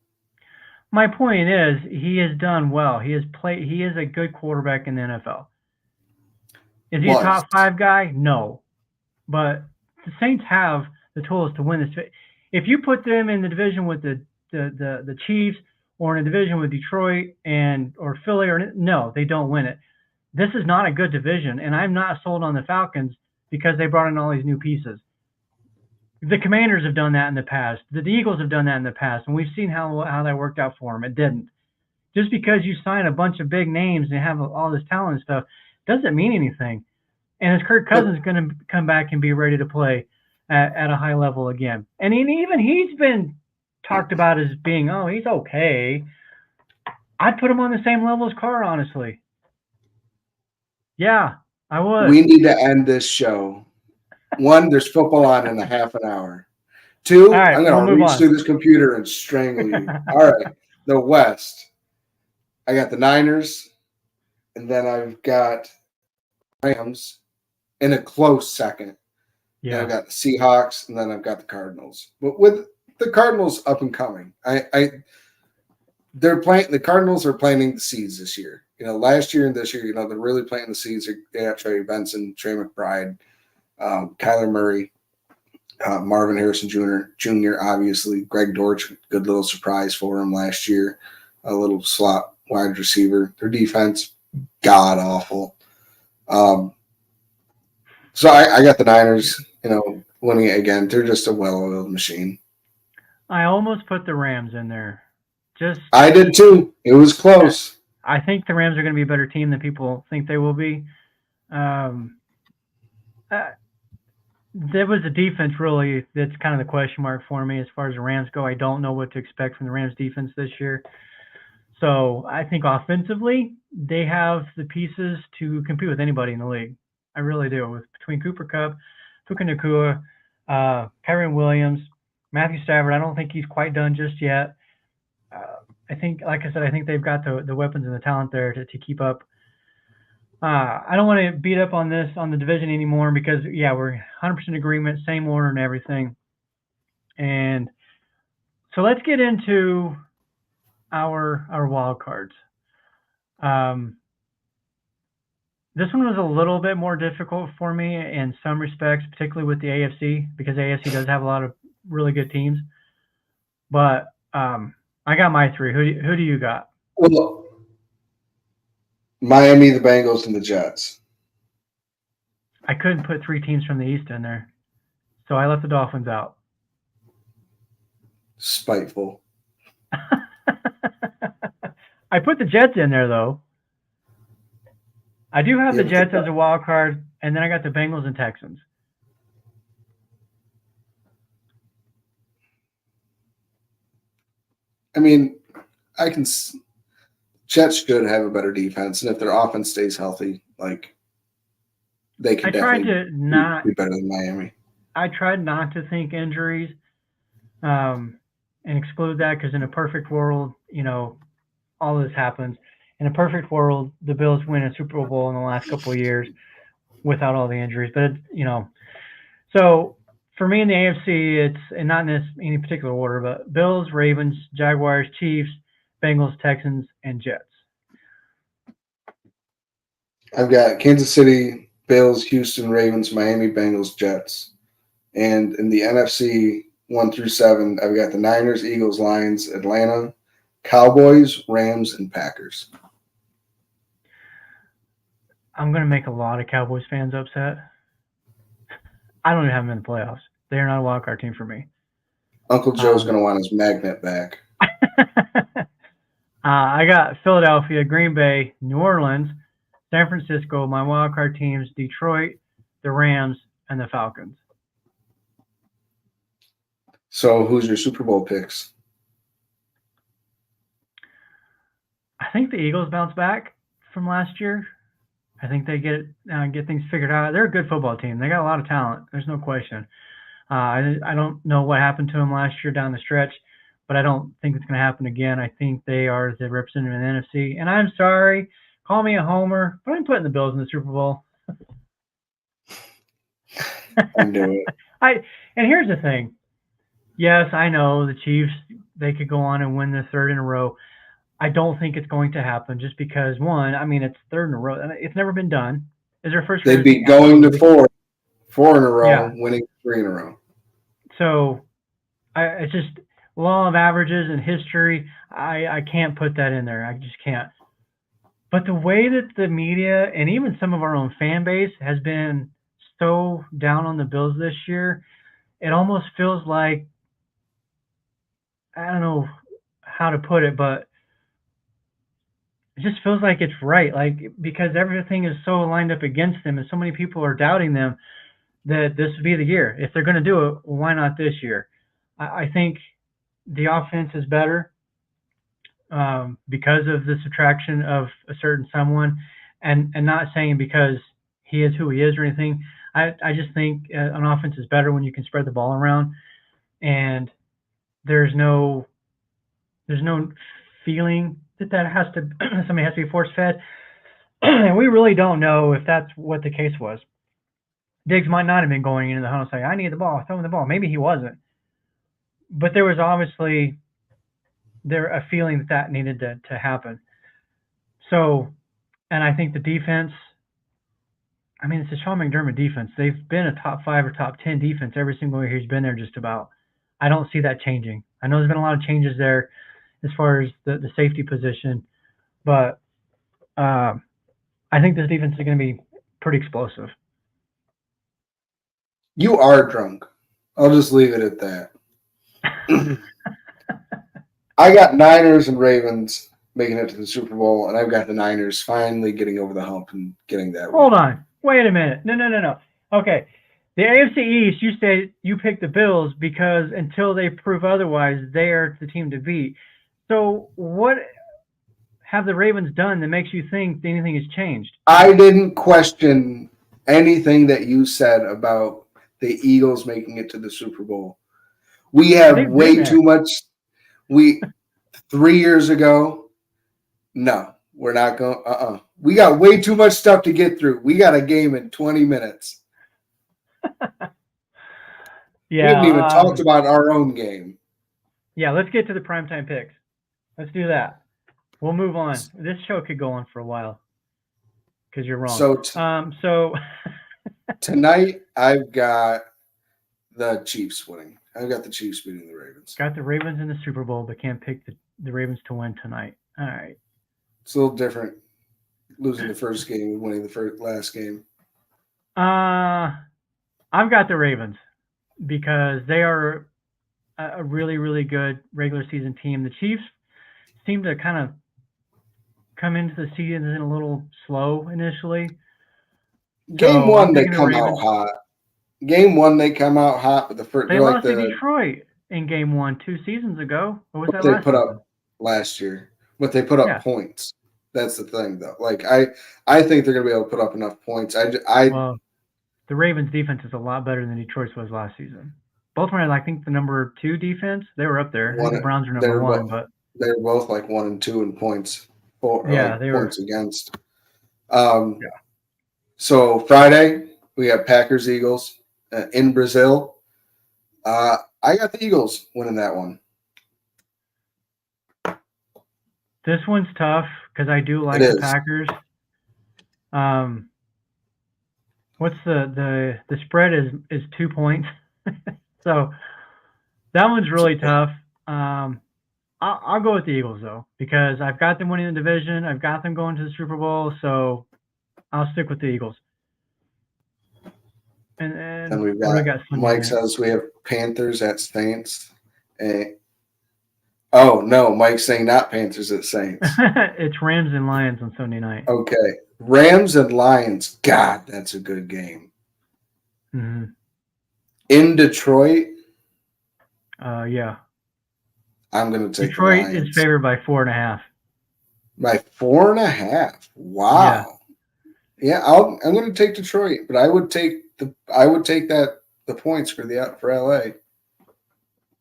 My point is, he has done well. He is a good quarterback in the NFL. Is he a top 5 guy? No. But the Saints have the tools to win this. If you put them in the division with the Chiefs or in a division with Detroit or Philly, no, they don't win it. This is not a good division, and I'm not sold on the Falcons because they brought in all these new pieces. The Commanders have done that in the past. The Eagles have done that in the past, and we've seen how that worked out for them. It didn't. Just because you sign a bunch of big names and have all this talent and stuff doesn't mean anything. And is Kirk Cousins going to come back and be ready to play at a high level again? And he's been talked about as being, he's okay. I'd put him on the same level as Carr, honestly. Yeah, I would. We need to end this show. 1, there's football on in a half an hour. 2, right, I'm going to reach through this computer and strangle you. All right, the West. I got the Niners, and then I've got Rams in a close second. Yeah, I've got the Seahawks, and then I've got the Cardinals. But with the Cardinals up and coming, the Cardinals are planting the seeds this year. Last year and this year, they're really planting the seeds. They got Trey Benson, Trey McBride, Kyler Murray, Marvin Harrison Jr., obviously. Greg Dortch, good little surprise for him last year. A little slot wide receiver. Their defense, god-awful. So I got the Niners, winning it again. They're just a well-oiled machine. I almost put the Rams in there. I did too. It was close. I think the Rams are going to be a better team than people think they will be. There was a defense really that's kind of the question mark for me as far as the Rams go. I don't know what to expect from the Rams defense this year. So I think offensively, they have the pieces to compete with anybody in the league. I really do. Between Cooper Kupp, Puka Nacua, Kyren Williams, Matthew Stafford, I don't think he's quite done just yet. I think, like I said, I think they've got the weapons and the talent there to keep up. I don't want to beat up on the division anymore because, we're 100% agreement, same order and everything. And so let's get into our wild cards. This one was a little bit more difficult for me in some respects, particularly with the AFC, because AFC does have a lot of really good teams. But I got my 3. Who do you got? Well, Miami, the Bengals, and the Jets. I couldn't put 3 teams from the East in there, so I left the Dolphins out. Spiteful. I put the Jets in there, though. I do have the Jets as a wild card and then I got the Bengals and Texans. I mean, Jets should have a better defense, and if their offense stays healthy, like they can definitely be better than Miami. I tried not to think injuries and exclude that because in a perfect world, all this happens. In a perfect world, the Bills win a Super Bowl in the last couple of years without all the injuries. But so for me in the AFC, it's and not in any particular order, but Bills, Ravens, Jaguars, Chiefs, Bengals, Texans, and Jets. I've got Kansas City, Bills, Houston, Ravens, Miami, Bengals, Jets. And in the NFC 1 through 7, I've got the Niners, Eagles, Lions, Atlanta, Cowboys, Rams, and Packers. I'm going to make a lot of Cowboys fans upset. I don't even have them in the playoffs. They are not a wild card team for me. Uncle Joe's going to want his magnet back. I got Philadelphia, Green Bay, New Orleans, San Francisco, my wild card teams, Detroit, the Rams, and the Falcons. So who's your Super Bowl picks? I think the Eagles bounce back from last year. I think they get things figured out. They're a good football team. They got a lot of talent. There's no question. I don't know what happened to them last year down the stretch, but I don't think it's going to happen again. I think they are the representative in the NFC. And I'm sorry, call me a homer, but I'm putting the Bills in the Super Bowl. I knew it. And here's the thing. Yes, I know the Chiefs, they could go on and win the third in a row. I don't think it's going to happen just because, one, I mean, it's third in a row. It's never been done. Is their first? They'd be going to four in a row, winning 3 in a row. So it's just law of averages and history. I can't put that in there. I just can't. But the way that the media and even some of our own fan base has been so down on the Bills this year, it almost feels like, I don't know how to put it, but it just feels like it's right. Like, because everything is so lined up against them and so many people are doubting them that this would be the year. If they're going to do it, why not this year? I think the offense is better because of the subtraction of a certain someone, and not saying because he is who he is or anything. I just think an offense is better when you can spread the ball around, and there's no feeling that has to somebody has to be force fed, and we really don't know if that's what the case was. Diggs might not have been going into the huddle saying, "I need the ball, throw me the ball." Maybe he wasn't, but there was obviously a feeling that needed to happen. So, and I think the defense. I mean, it's a Sean McDermott defense. They've been a top 5 or top 10 defense every single year he's been there, just about. I don't see that changing. I know there's been a lot of changes there as far as the safety position, but I think this defense is going to be pretty explosive. You are drunk. I'll just leave it at that. I got Niners and Ravens making it to the Super Bowl, and I've got the Niners finally getting over the hump and getting that. Hold on. Wait a minute. No. Okay. The AFC East, you said you picked the Bills because until they prove otherwise, they are the team to beat. So what have the Ravens done that makes you think anything has changed? I didn't question anything that you said about the Eagles making it to the Super Bowl. We have way too much. 3 years ago, no, we're not going. We got way too much stuff to get through. We got a game in 20 minutes. Yeah, we haven't even talked about our own game. Yeah, let's get to the primetime picks. Let's do that. We'll move on. This show could go on for a while because you're wrong. So tonight I've got the Chiefs winning. I've got the Chiefs beating the Ravens. Got the Ravens in the Super Bowl, but can't pick the Ravens to win tonight. All right. It's a little different losing the first game and winning the last game. I've got the Ravens because they are a really, really good regular season team. The Chiefs seem to kind of come into the season a little slow initially. Game one, they come out hot. Game one, they come out hot, but the first they lost to Detroit in game one 2 seasons ago. Or was that they last put season? up last year? But they put up points. That's the thing, though. Like I think they're going to be able to put up enough points. Well, the Ravens' defense is a lot better than Detroit's was last season. Both were, I think, the number 2 defense. They were up there. I think the Browns were number 1, but they were both like 1 and 2 in points. They points against. So Friday we have Packers Eagles in Brazil. I got the Eagles winning that one. This one's tough because I do like the Packers. What's the spread is 2 points, so that one's really tough. I'll go with the Eagles though because I've got them winning the division. I've got them going to the Super Bowl, so I'll stick with the Eagles. And we've got Mike says we have Panthers at Saints. Oh no, Mike's saying not Panthers at Saints. It's Rams and Lions on Sunday night. Okay, Rams and Lions. God, that's a good game. Mm-hmm. In Detroit. Yeah. I'm going to take Detroit is favored by 4.5. By 4.5. Wow. Yeah, I'm going to take Detroit, but I would take the points for LA.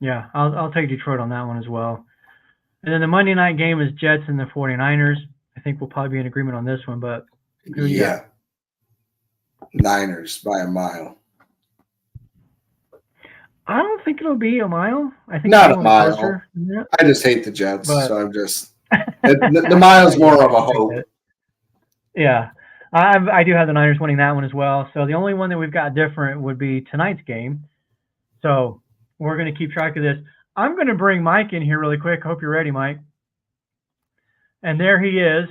Yeah, I'll take Detroit on that one as well. And then the Monday night game is Jets and the 49ers. I think we'll probably be in agreement on this one, but Niners by a mile. I don't think it'll be a mile. I think not a mile. I just hate the Jets, so I'm just the mile's more of a hope. Yeah. I do have the Niners winning that one as well. So the only one that we've got different would be tonight's game. So we're going to keep track of this. I'm going to bring Mike in here really quick. Hope you're ready, Mike. And there he is,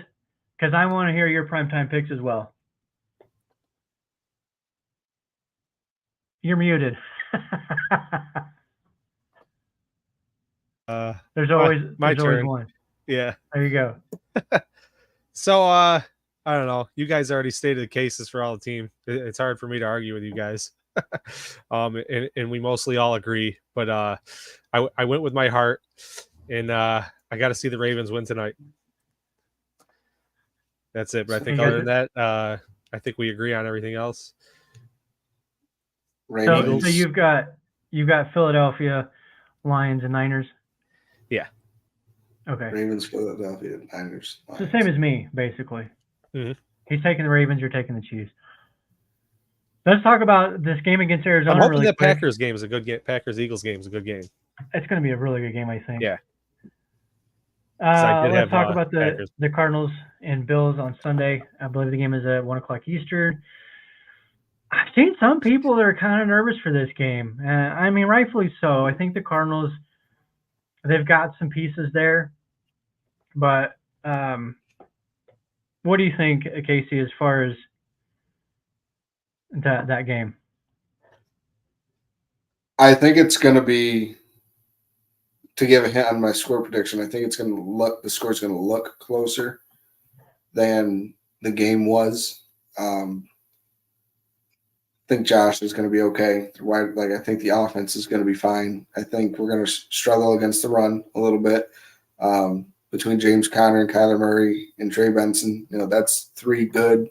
because I want to hear your primetime picks as well. You're muted. There's always one. Yeah. There you go. So I don't know. You guys already stated the cases for all the team. It's hard for me to argue with you guys. And we mostly all agree. But I went with my heart, and I got to see the Ravens win tonight. That's it. But I think other than that, I think we agree on everything else. So you've got Philadelphia, Lions, and Niners. Yeah. Okay. Ravens, Philadelphia, Niners. It's the same as me, basically. Mm-hmm. He's taking the Ravens. You're taking the Chiefs. Let's talk about this game against Arizona. I'm hoping really that quick. Packers game is a good game. Packers-Eagles game is a good game. It's going to be a really good game, I think. Yeah. Let's talk about the Cardinals and Bills on Sunday. I believe the game is at 1 o'clock Eastern. I've seen some people that are kind of nervous for this game. I mean, rightfully so. I think the Cardinals, they've got some pieces there. But what do you think, Casey, as far as that game? I think it's going to be, to give a hint on my score prediction, I think the score's going to look closer than the game was. I think Josh is going to be okay. I think the offense is going to be fine. I think we're going to struggle against the run a little bit. Between James Conner and Kyler Murray and Trey Benson, that's 3 good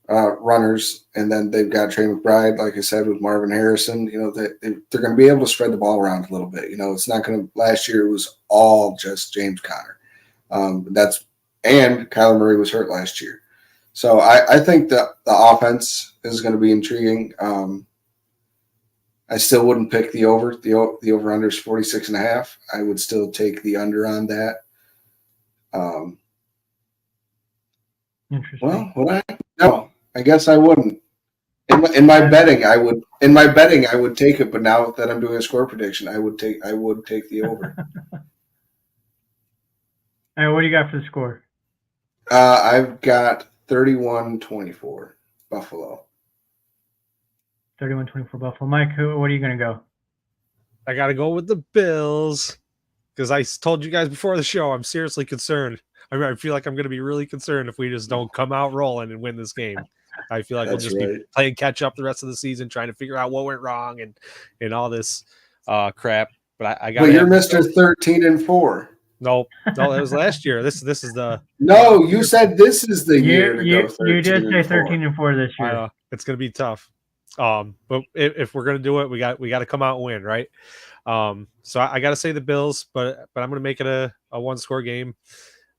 runners. And then they've got Trey McBride, like I said, with Marvin Harrison. They're going to be able to spread the ball around a little bit. It's not going to. Last year it was all just James Conner. And Kyler Murray was hurt last year. So I think the offense is going to be intriguing. I still wouldn't pick the over. The over-under is 46.5. I would still take the under on that. Interesting. No, I guess I wouldn't. In my betting, I would. In my betting, I would take it. But now that I'm doing a score prediction, I would take the over. All right, what do you got for the score? I've got 31-24 Buffalo. 31-24 Buffalo. Mike, what are you going to go? I got to go with the Bills because I told you guys before the show I'm seriously concerned. I feel like I'm going to be really concerned if we just don't come out rolling and win this game. I feel like we'll just be playing catch up the rest of the season, trying to figure out what went wrong and all this crap. But I got. But you're Mr. 13-4. No, that was last year. This is the. No, you said this is the year to go 13-4. You did say 13-4 this year. It's going to be tough. But if we're going to do it, we got to come out and win, right? So I got to say the Bills, but I'm going to make it a one-score game.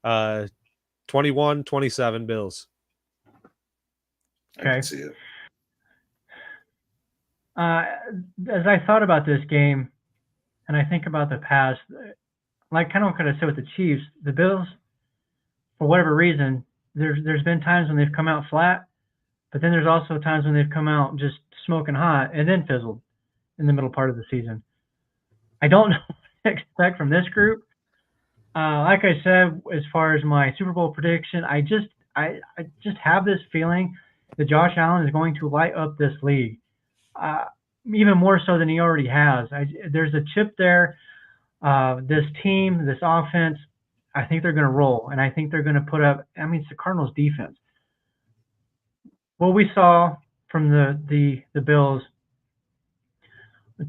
21-27 Bills. Okay. I can see it. As I thought about this game, and I think about the past, like kind of what I said with the Chiefs, the Bills, for whatever reason, there's been times when they've come out flat, but then there's also times when they've come out just smoking hot and then fizzled in the middle part of the season. I don't know what to expect from this group. Like I said, as far as my Super Bowl prediction, I just have this feeling that Josh Allen is going to light up this league, even more so than he already has. There's a chip there. This team, this offense, I think they're going to roll, and I think they're going to put up. I mean, it's the Cardinals' defense. What we saw from the Bills,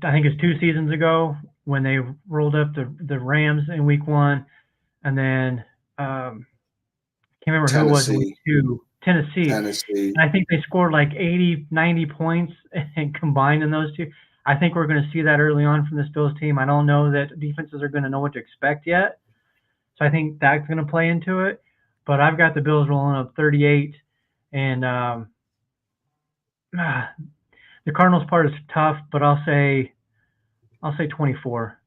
I think it's 2 seasons ago when they rolled up the Rams in Week 1, and then can't remember who it was in Week 2. Tennessee. And I think they scored like 80, 90 points and combined in those two. I think we're going to see that early on from this Bills team. I don't know that defenses are going to know what to expect yet. So I think that's going to play into it. But I've got the Bills rolling up 38. And the Cardinals part is tough, but I'll say 24.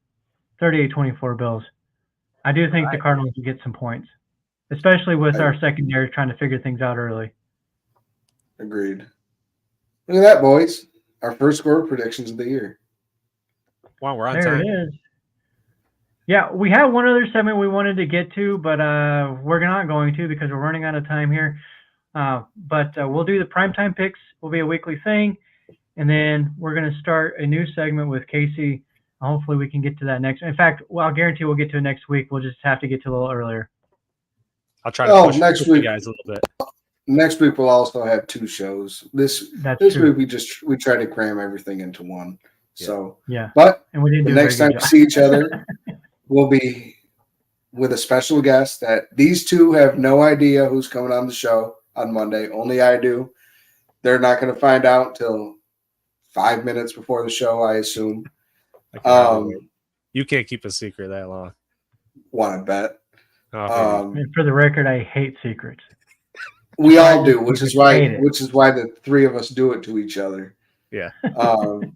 38-24 Bills. I do think the Cardinals will get some points, especially with our secondary trying to figure things out early. Agreed. Look at that, boys. Our first score predictions of the year. Wow, we're on there time. It is. Yeah, we have one other segment we wanted to get to, but we're not going to because we're running out of time here. But we'll do the primetime picks. Will be a weekly thing. And then we're going to start a new segment with Casey. Hopefully we can get to that next. In fact, I'll guarantee we'll get to it next week. We'll just have to get to a little earlier. I'll try to push next you week, guys a little bit. Next week we'll also have 2 shows. This week we try to cram everything into one. Yeah. So but and we didn't the next time we see each other, we'll be with a special guest that these two have no idea who's coming on the show on Monday. Only I do. They're not going to find out till 5 minutes before the show, I assume. You can't keep a secret that long. Want to bet? And for the record, I hate secrets. We all do, which is why the 3 of us do it to each other. Yeah. But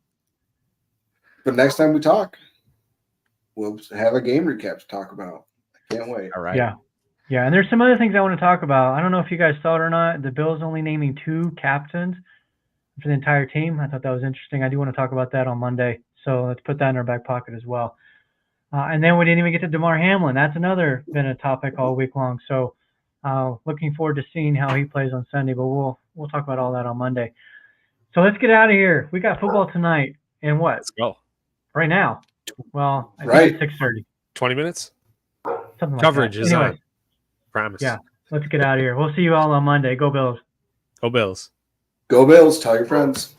next time we talk, we'll have a game recap to talk about. I can't wait. All right. Yeah. And there's some other things I want to talk about. I don't know if you guys saw it or not. The Bills only naming 2 captains for the entire team. I thought that was interesting. I do want to talk about that on Monday. So let's put that in our back pocket as well. And then we didn't even get to DeMar Hamlin. That's been a topic all week long. So looking forward to seeing how he plays on Sunday. But we'll talk about all that on Monday. So let's get out of here. We got football tonight. And what? Let's go. Right now. Well, I think it's 6:30. 20 minutes? Something like Coverage that. is anyway, on. Promise. Yeah. Let's get out of here. We'll see you all on Monday. Go Bills. Go Bills. Go Bills. Tell your friends.